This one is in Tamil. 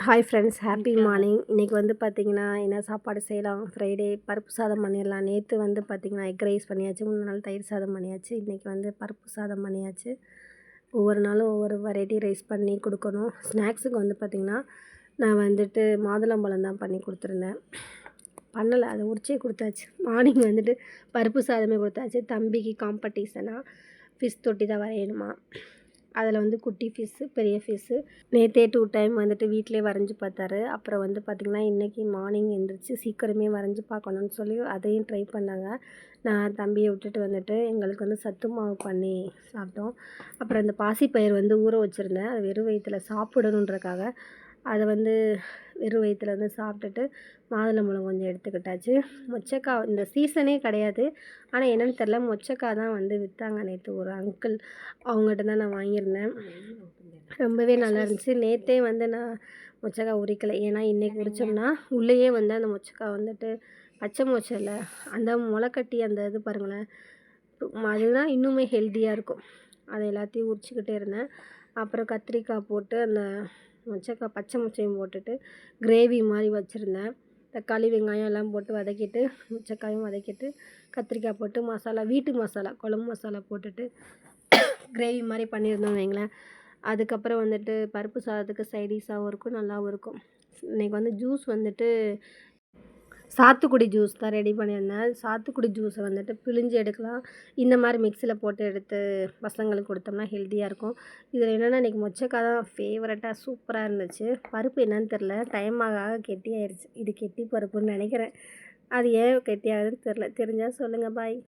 Hi friends, happy morning. இன்றைக்கி வந்து பார்த்திங்கன்னா என்ன சாப்பாடு செய்யலாம்? ஃப்ரைடே பருப்பு சாதம் பண்ணிடலாம். நேற்று வந்து பார்த்திங்கன்னா எக் ரைஸ் பண்ணியாச்சு, 3 நாள் தயிர் சாதம் பண்ணியாச்சு. இன்றைக்கி வந்து பருப்பு சாதம் பண்ணியாச்சு. ஒவ்வொரு நாளும் ஒவ்வொரு வெரைட்டி ரைஸ் பண்ணி கொடுக்கணும். ஸ்நாக்ஸுக்கு வந்து பார்த்திங்கன்னா நான் வந்துட்டு மாதுளம்பழம் தான் பண்ணி கொடுத்துருந்தேன். பண்ணலை, அதை உரிச்சே கொடுத்தாச்சு. மார்னிங் வந்துட்டு பருப்பு சாதமே கொடுத்தாச்சு. தம்பிக்கு காம்படிஷனாக ஃபிஷ் தொட்டி தான் வரையணுமா, அதில் வந்து குட்டி ஃபிஷ்ஷு, பெரிய ஃபிஷ்ஷு. நேற்றே 2 டைம் வந்துட்டு வீட்டிலே வரைஞ்சி பார்த்தாரு. அப்புறம் வந்து பார்த்திங்கன்னா இன்றைக்கி மார்னிங் எழுந்திரிச்சு சீக்கிரமே வரைஞ்சி பார்க்கணுன்னு சொல்லி அதையும் ட்ரை பண்ணாங்க. நான் தம்பியை விட்டுட்டு வந்துட்டு எங்களுக்கு வந்து சத்து மாவு பண்ணி சாப்பிட்டோம். அப்புறம் இந்த பாசிப்பயிர் வந்து ஊற வச்சுருந்தேன், அது வெறும் வயிற்றில் சாப்பிடணுன்றக்காக அதை வந்து வெறும் வயிற்றில் வந்து சாப்பிட்டுட்டு மாதுளம்பழம் கொஞ்சம் எடுத்துக்கிட்டாச்சு. மொச்சக்காய் இந்த சீசனே கிடையாது, ஆனால் என்னென்னு தெரில, மொச்சக்காய் தான் வந்து விற்றாங்க நேற்று ஒரு அங்கிள், அவங்ககிட்ட தான் நான் வாங்கியிருந்தேன். ரொம்பவே நல்லா இருந்துச்சு. நேற்றே வந்து நான் மொச்சக்காய் உரிக்கலை, ஏன்னா இன்றைக்கி உரித்தோம்னா உள்ளேயே வந்து அந்த மொச்சக்காய் வந்துட்டு பச்சை மொச்சை இல்லை, அந்த முளைக்கட்டி அந்த இது பாருங்களேன், அதுதான் இன்னுமே ஹெல்த்தியாக இருக்கும். அதை எல்லாத்தையும் உரிச்சிக்கிட்டே இருந்தேன். அப்புறம் கத்திரிக்காய் போட்டு அந்த மொச்சக்காய் பச்சை மொச்சையும் போட்டுட்டு கிரேவி மாதிரி வச்சுருந்தேன். தக்காளி வெங்காயம் எல்லாம் போட்டு வதக்கிட்டு, மொச்சக்காயும் வதக்கிட்டு, கத்திரிக்காய் போட்டு மசாலா, வீட்டு மசாலா, குழம்பு மசாலா போட்டுட்டு கிரேவி மாதிரி பண்ணியிருந்தோம்னு வைங்களேன். அதுக்கப்புறம் வந்துட்டு பருப்பு சாதத்துக்கு சைடிஷாகவும் இருக்கும், நல்லாவும் இருக்கும். இன்றைக்கி வந்து ஜூஸ் வந்துட்டு சாத்துக்குடி ஜூஸ் தான் ரெடி பண்ணியிருந்தேன். சாத்துக்குடி ஜூஸை வந்துட்டு பிழிஞ்சு எடுக்கலாம். இந்த மாதிரி மிக்ஸியில் போட்டு எடுத்து பசங்களுக்கு கொடுத்தோம்னா ஹெல்த்தியாக இருக்கும். இதில் என்னென்னா இன்றைக்கி மொச்சக்காய் தான் ஃபேவரட்டாக சூப்பராக இருந்துச்சு. பருப்பு என்னன்னு தெரில, டைம் ஆக கெட்டியாயிருச்சு. இது கெட்டி பருப்புன்னு நினைக்கிறேன். அது ஏன் கெட்டியாகுதுன்னு தெரில. தெரிஞ்சால் சொல்லுங்கள். பாய்.